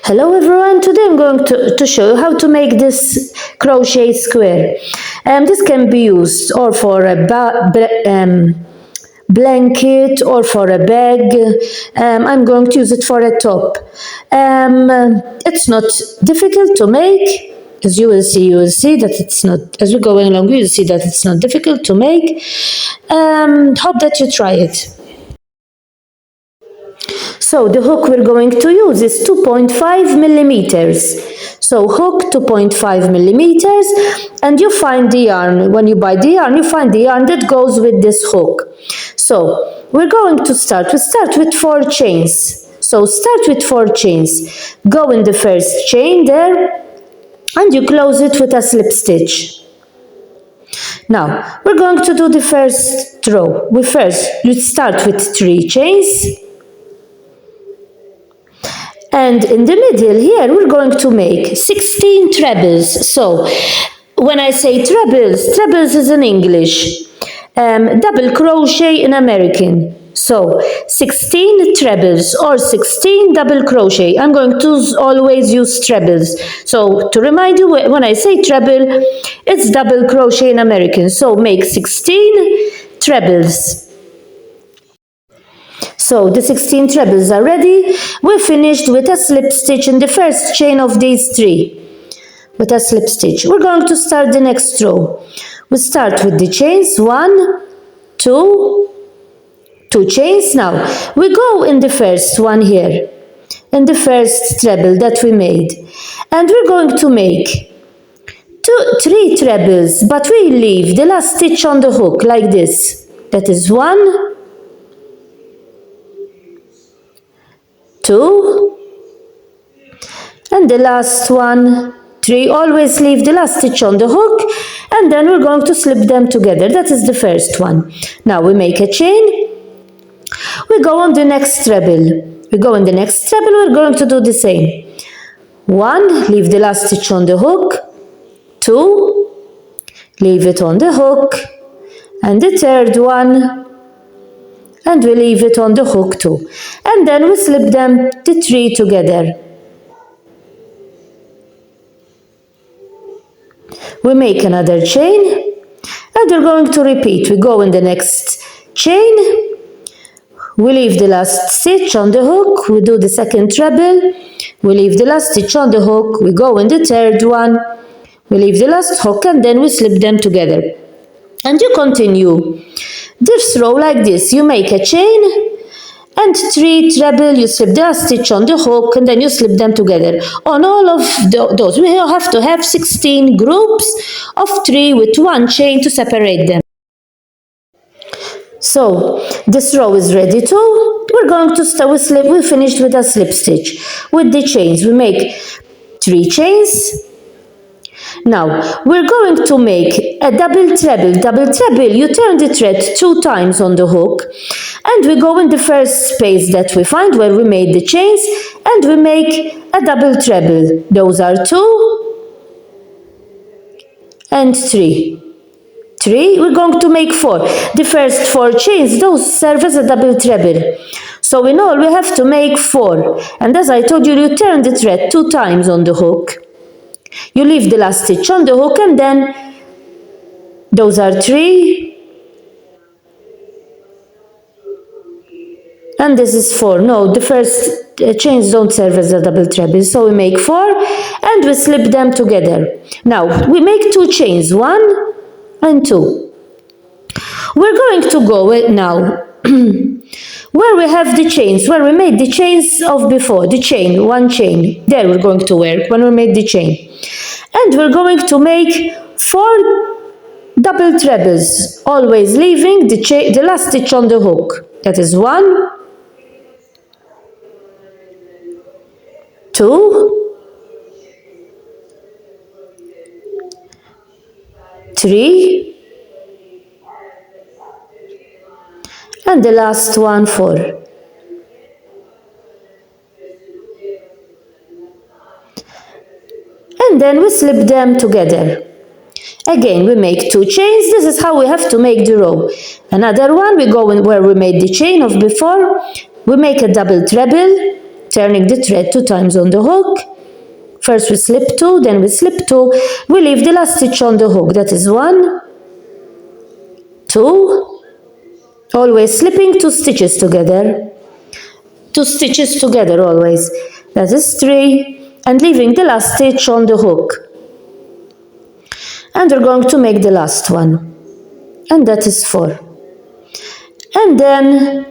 Hello everyone, today I'm going to show you how to make this crochet square. This can be used or for a blanket or for a bag. I'm going to use it for a top. It's not difficult to make. As you will see that it's not, as we're going along, you will see that it's not difficult to make. Hope that you try it. So the hook we're going to use is 2.5 millimeters. So hook 2.5 millimeters, and you find the yarn. When you buy the yarn, you find the yarn that goes with this hook. So we're going to start. We start with 4 chains. So start with 4 chains. Go in the first chain there, and you close it with a slip stitch. Now we're going to do the first row. We start with 3 chains. And in the middle here, we're going to make 16 trebles. So when I say trebles, trebles is in English, double crochet in American. So 16 trebles or 16 double crochet. I'm going to always use trebles. So to remind you, when I say treble, it's double crochet in American. So make 16 trebles. So the 16 trebles are ready. We finished with a slip stitch in the first chain of these 3. With a slip stitch. We're going to start the next row. We start with the chains. 1, 2 chains. Now we go in the first one here, in the first treble that we made, and we're going to make 3 trebles, but we leave the last stitch on the hook like this. That is 1, 2, and the last one, 3. Always leave the last stitch on the hook, and then we're going to slip them together. That is the first one. Now we make a chain. We go on the next treble. We're going to do the same. 1, leave the last stitch on the hook. 2, leave it on the hook, and the third one, and we leave it on the hook too. And then we slip them, the 3 together. We make another chain, and we're going to repeat. We go in the next chain, we leave the last stitch on the hook, we do the second treble, we leave the last stitch on the hook, we go in the third one, we leave the last hook, and then we slip them together. And you continue this row like this. You make a chain and 3 treble, you slip the last stitch on the hook, and then you slip them together. On all of those, we have to have 16 groups of 3 with 1 chain to separate them. So this row is ready too. We're going to start with slip. We finished with a slip stitch. With the chains, we make 3 chains. Now we're going to make a double treble. Double treble, you turn the thread 2 times on the hook, and we go in the first space that we find where we made the chains, and we make a double treble. Those are 2 and 3. We're going to make 4. The first 4 chains, those serve as a double treble. So in all we have to make 4. And as I told you, you turn the thread 2 times on the hook. You leave the last stitch on the hook, and then those are 3. And this is 4. No, the first chains don't serve as a double treble. So we make 4, and we slip them together. Now we make 2 chains, 1 and 2. We're going to go now where we have the chains, where we made the chains of before, the chain, 1 chain. There we're going to work when we made the chain. And we're going to make 4 double trebles, always leaving the last stitch on the hook. That is 1, 2, 3, and the last one, 4. And then we slip them together. Again, we make 2 chains. This is how we have to make the row. Another one, we go in where we made the chain of before. We make a double treble. turning the thread 2 times on the hook. First we slip 2, then we slip 2, we leave the last stitch on the hook, that is 1, 2, always slipping 2 stitches together, 2 stitches together always, that is 3, and leaving the last stitch on the hook. And we're going to make the last one, and that is 4. And then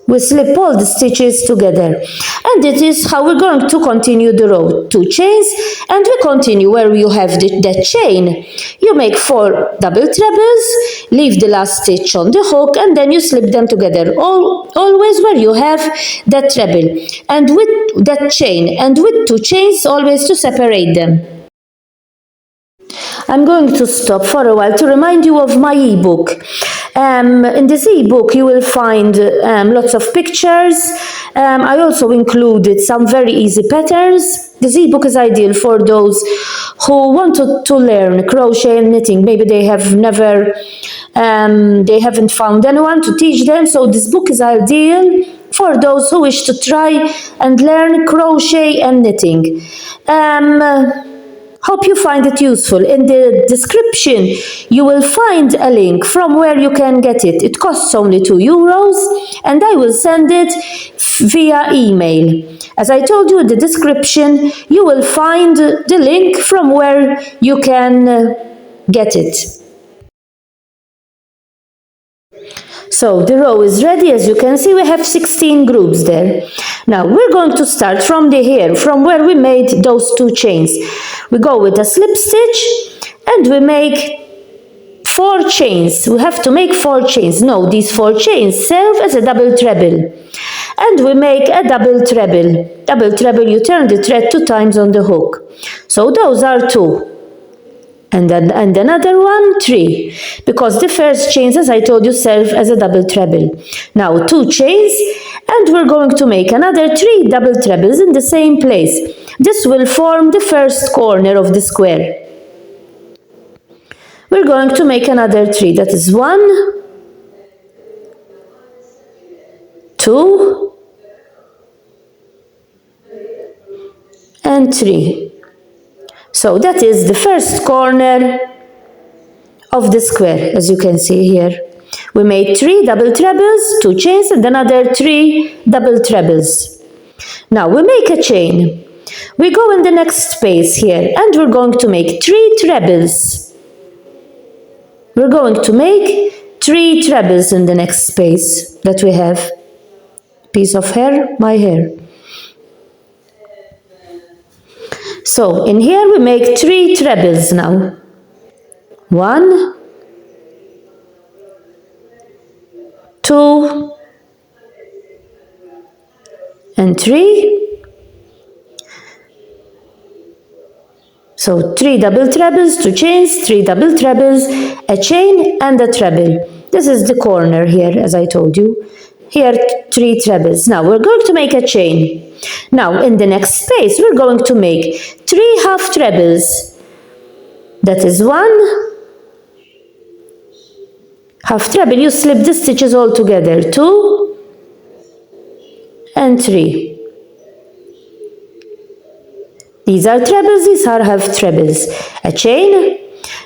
we slip all the stitches together, and it is how we're going to continue the row. 2 chains, and we continue where you have that chain. You make 4 double trebles, leave the last stitch on the hook, and then you slip them together, always where you have that treble, and with that chain, and with 2 chains, always to separate them. I'm going to stop for a while to remind you of my ebook. In this ebook you will find lots of pictures. I also included some very easy patterns. This ebook is ideal for those who want to learn crochet and knitting. Maybe they haven't found anyone to teach them, so this book is ideal for those who wish to try and learn crochet and knitting. Hope you find it useful. In the description you will find a link from where you can get it. It costs only €2, and I will send it via email. As I told you in the description, you will find the link from where you can get it. So the row is ready. As you can see, we have 16 groups there. Now we're going to start from here, from where we made those 2 chains. We go with a slip stitch and we make 4 chains. We have to make 4 chains. No, these 4 chains serve as a double treble. And we make a double treble. Double treble, you turn the thread 2 times on the hook. So those are 2. And another one, 3, because the first chains, as I told you, serve as a double treble. Now 2 chains, and we're going to make another 3 double trebles in the same place. This will form the first corner of the square. We're going to make another 3, that is 1, 2, and 3. So that is the first corner of the square, as you can see here. We made 3 double trebles, 2 chains, and another 3 double trebles. Now we make a chain. We go in the next space here, and we're going to make 3 trebles. We're going to make 3 trebles in the next space that we have. Piece of hair, my hair. So in here we make 3 trebles now. 1, 2, and 3. So 3 double trebles, 2 chains, 3 double trebles, a chain and a treble. This is the corner here, as I told you. Here 3 trebles. Now we're going to make a chain. Now in the next space we're going to make 3 half trebles. That is 1 half treble. You slip the stitches all together. 2 and 3. These are trebles, these are half trebles. A chain.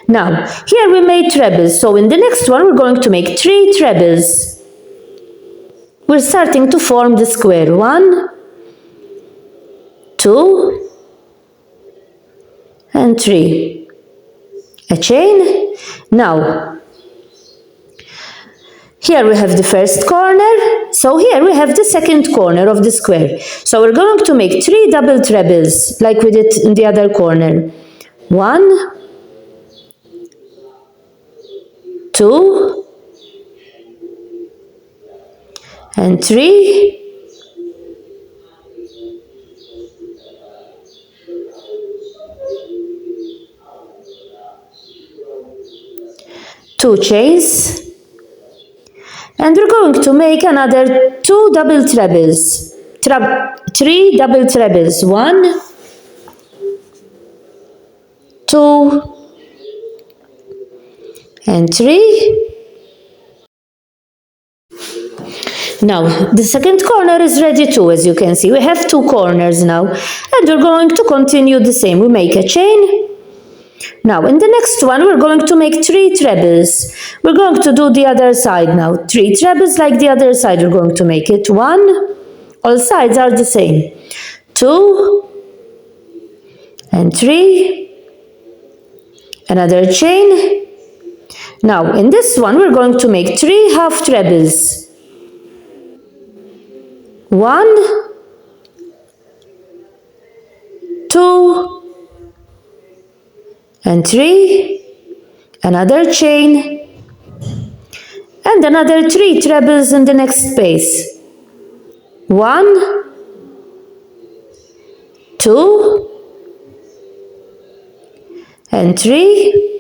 Now here we made trebles, so in the next one we're going to make 3 trebles. We're starting to form the square. 1, 2, and 3. A chain. Now here we have the first corner, so here we have the second corner of the square. So we're going to make 3 double trebles like we did in the other corner. 1, 2, and 3. Two chains, and we're going to make another 2 double trebles, 3 double trebles. 1, 2, and 3. Now, the second corner is ready too, as you can see. We have 2 corners now, and we're going to continue the same. We make a chain. Now, in the next one, we're going to make 3 trebles. We're going to do the other side now. 3 trebles like the other side. We're going to make it 1. All sides are the same. 2 and 3. Another chain. Now, in this one, we're going to make 3 half trebles. 1, 2, and 3, another chain, and another 3 trebles in the next space. 1, 2, and 3,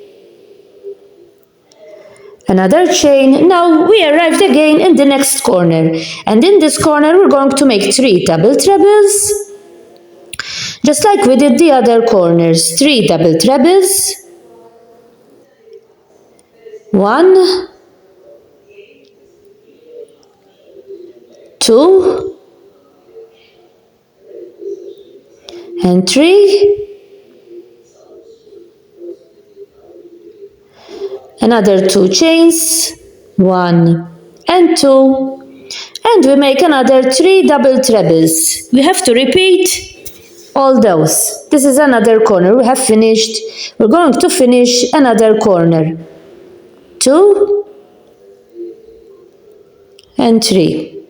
another chain. Now we arrived again in the next corner, and in this corner we're going to make 3 double trebles, just like we did the other corners. 3 double trebles. 1, 2, and 3. Another 2 chains. 1 and 2. And we make another 3 double trebles. We have to repeat all those. This is another corner. We have finished. We're going to finish another corner. 2 and 3.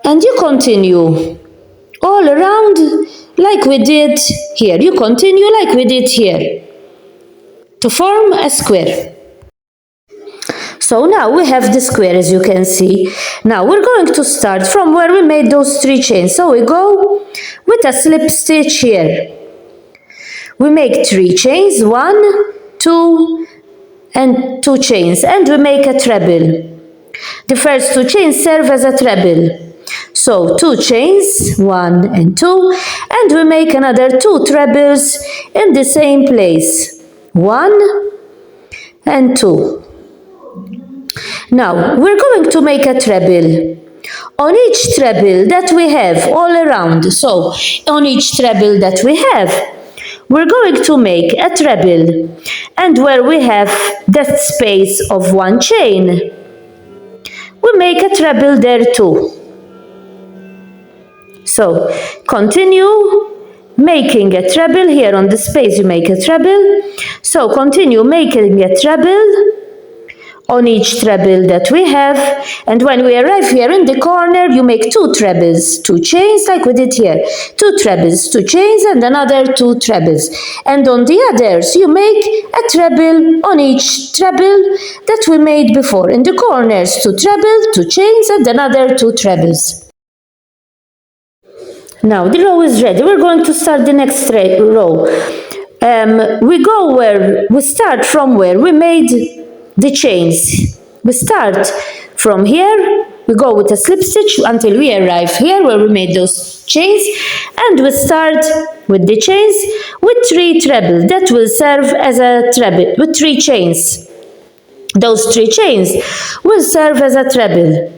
And you continue all around like we did here. You continue like we did here to form a square. So now we have the square, as you can see. Now we're going to start from where we made those 3 chains. So we go with a slip stitch here. We make 3 chains, 1, 2, and 2 chains, and we make a treble. The first 2 chains serve as a treble. So 2 chains, 1 and 2, and we make another 2 trebles in the same place. 1 and 2. Now we're going to make a treble on each treble that we have all around. So on each treble that we have, we're going to make a treble, and where we have that space of 1 chain, we make a treble there too. So continue making a treble here on the space. You make a treble. So continue making a treble on each treble that we have, and when we arrive here in the corner, you make 2 trebles, 2 chains like we did here, 2 trebles, 2 chains, and another 2 trebles, and on the others you make a treble on each treble that we made before. In the corners, 2 trebles, 2 chains, and another 2 trebles. Now the row is ready. We're going to start the next row. We go where we start from where we made the chains. We start from here, we go with a slip stitch until we arrive here where we made those chains, and we start with the chains with 3 trebles that will serve as a treble, with 3 chains. Those 3 chains will serve as a treble.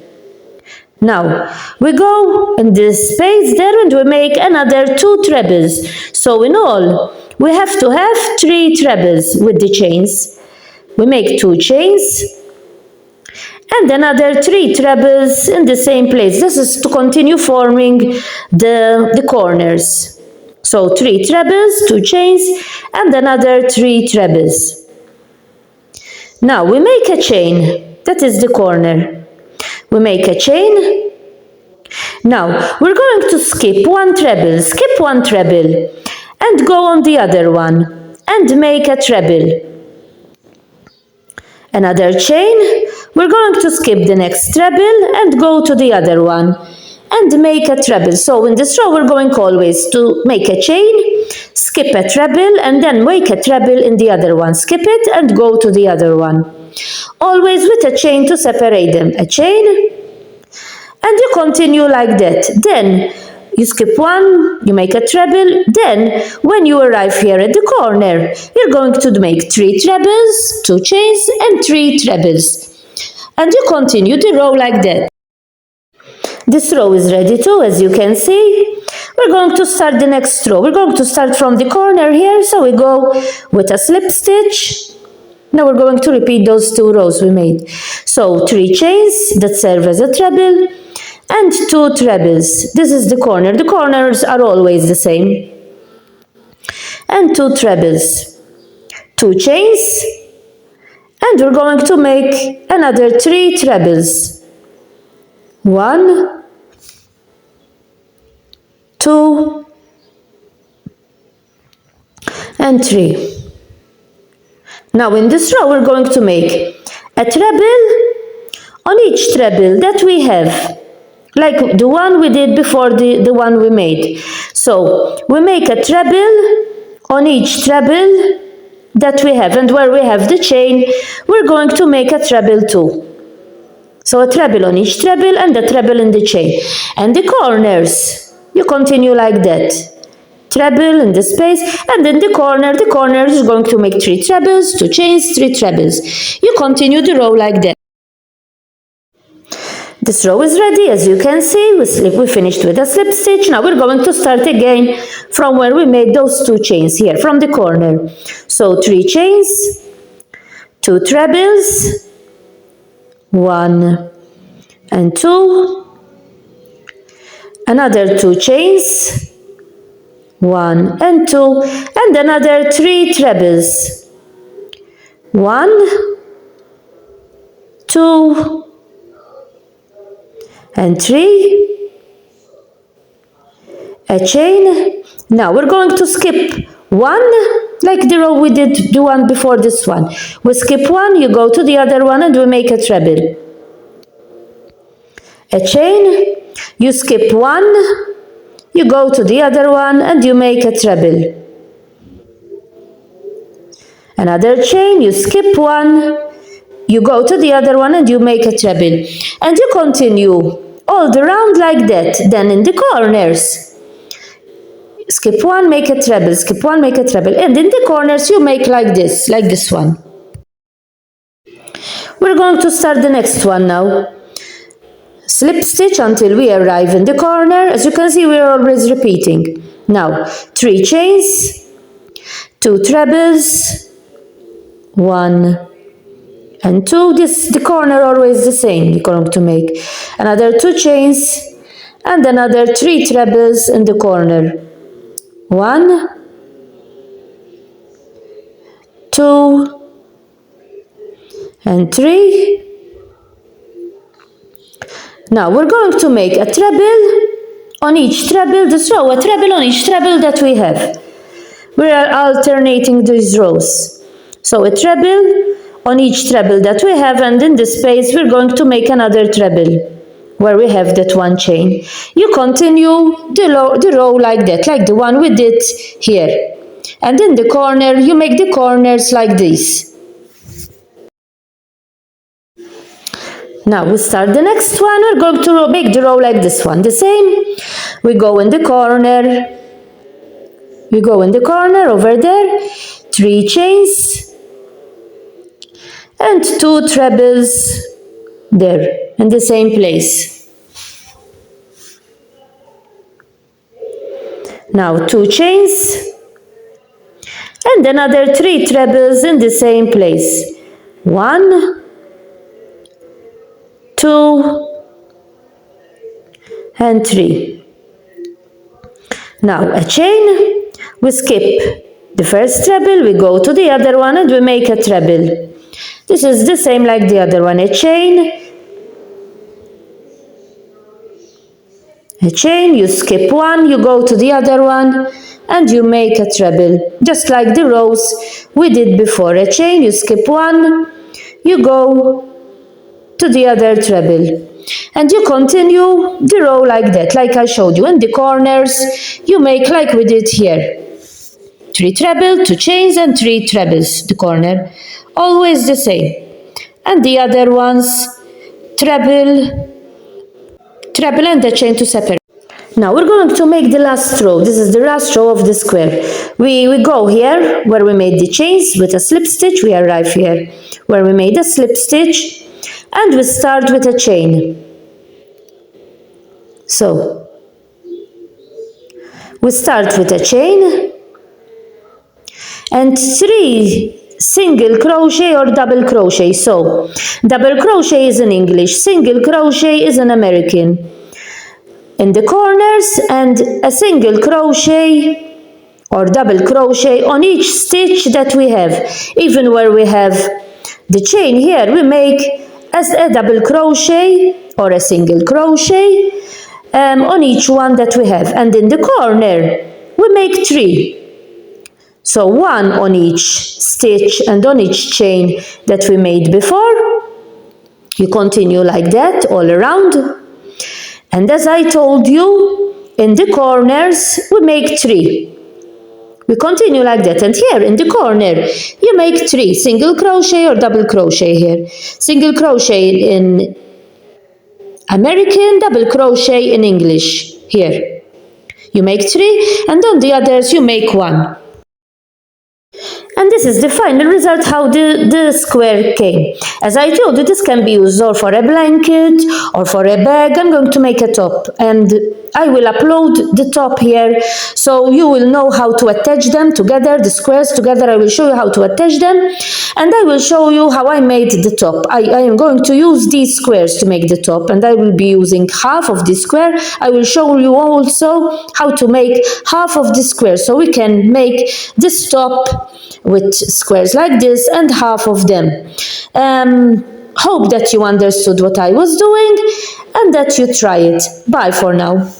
Now we go in this space there and we make another 2 trebles. So in all we have to have 3 trebles with the chains. We make 2 chains and another 3 trebles in the same place. This is to continue forming the corners. So 3 trebles, 2 chains, and another 3 trebles. Now we make a chain. That is the corner. We make a chain. Now we're going to skip 1 treble. Skip 1 treble and go on the other one and make a treble. Another chain. We're going to skip the next treble and go to the other one and make a treble. So in this row we're going always to make a chain, skip a treble, and then make a treble in the other one. Skip it and go to the other one. Always with a chain to separate them. A chain, and you continue like that. Then you skip 1, you make a treble, then when you arrive here at the corner, you're going to make 3 trebles, 2 chains, and 3 trebles. and you continue the row like that. This row is ready too, as you can see. We're going to start the next row. We're going to start from the corner here, so we go with a slip stitch. Now we're going to repeat those 2 rows we made. So 3 chains that serve as a treble and 2 trebles. This is the corner. The corners are always the same. And 2 trebles. 2 chains, and we're going to make another 3 trebles. 1, 2, and 3. Now in this row we're going to make a treble on each treble that we have, like the one we did before the one we made. So we make a treble on each treble that we have, and where we have the chain we're going to make a treble too. So a treble on each treble and a treble in the chain. And the corners, you continue like that. Treble in the space, and in the corner is going to make 3 trebles, 2 chains, 3 trebles. You continue the row like that. This row is ready, as you can see. We finished with a slip stitch. Now we're going to start again from where we made those 2 chains here, from the corner. So 3 chains, 2 trebles, 1 and 2, another 2 chains, 1 and 2, and another 3 trebles. 1, 2, and 3, a chain. Now we're going to skip 1, like the row we did the one before this one. We skip 1, you go to the other one, and we make a treble. A chain, you skip 1, you go to the other one, and you make a treble. Another chain, you skip 1, you go to the other one, and you make a treble. And you continue all the round like that. Then in the corners, skip 1, make a treble, skip 1, make a treble. And in the corners you make like this one. We're going to start the next one now. Slip stitch until we arrive in the corner. As you can see, we are always repeating. Now 3 chains, 2 trebles, 1 and 2. The corner always the same. You're going to make another 2 chains and another 3 trebles in the corner. 1, 2 and 3. Now we're going to make a treble on each treble, this row, a treble on each treble that we have. We are alternating these rows. So a treble on each treble that we have, and in this space we're going to make another treble where we have that 1 chain. You continue the row like that, like the one we did here. And in the corner you make the corners like this. Now we start the next one. We're going to make the row like this one. The same. We go in the corner. We go in the corner over there. 3 chains and 2 trebles there in the same place. Now 2 chains and another 3 trebles in the same place. 1, 2 and 3. Now a chain, we skip the first treble, we go to the other one, and we make a treble. This is the same like the other one. A chain, you skip 1, you go to the other one, and you make a treble, just like the rows we did before. A chain, you skip 1, you go to the other treble, and you continue the row like that, like I showed you. In the corners you make like we did here. 3 treble, 2 chains and 3 trebles, the corner, always the same. And the other ones, treble and a chain to separate. Now we're going to make the last row. This is the last row of the square. We go here where we made the chains with a slip stitch. We arrive here where we made a slip stitch. and we start with a chain. So we start with a chain and 3 single crochet or double crochet. So double crochet is in English, single crochet is in American. In the corners, and a single crochet or double crochet on each stitch that we have. Even where we have the chain here, we make as a double crochet or a single crochet on each one that we have. And in the corner, we make 3. So 1 on each stitch and on each chain that we made before. You continue like that all around. And as I told you, in the corners, we make 3. We continue like that, and here in the corner you make 3 single crochet or double crochet here. Single crochet in American, double crochet in English. Here you make 3, and on the others you make 1. And this is the final result, how the square came. As I told you, this can be used or for a blanket or for a bag. I'm going to make a top, and I will upload the top here so you will know how to attach them together, the squares together. I will show you how to attach them, and I will show you how I made the top. I am going to use these squares to make the top, and I will be using half of this square. I will show you also how to make half of the square, so we can make this top with squares like this and half of them. Hope that you understood what I was doing and that you try it. Bye for now.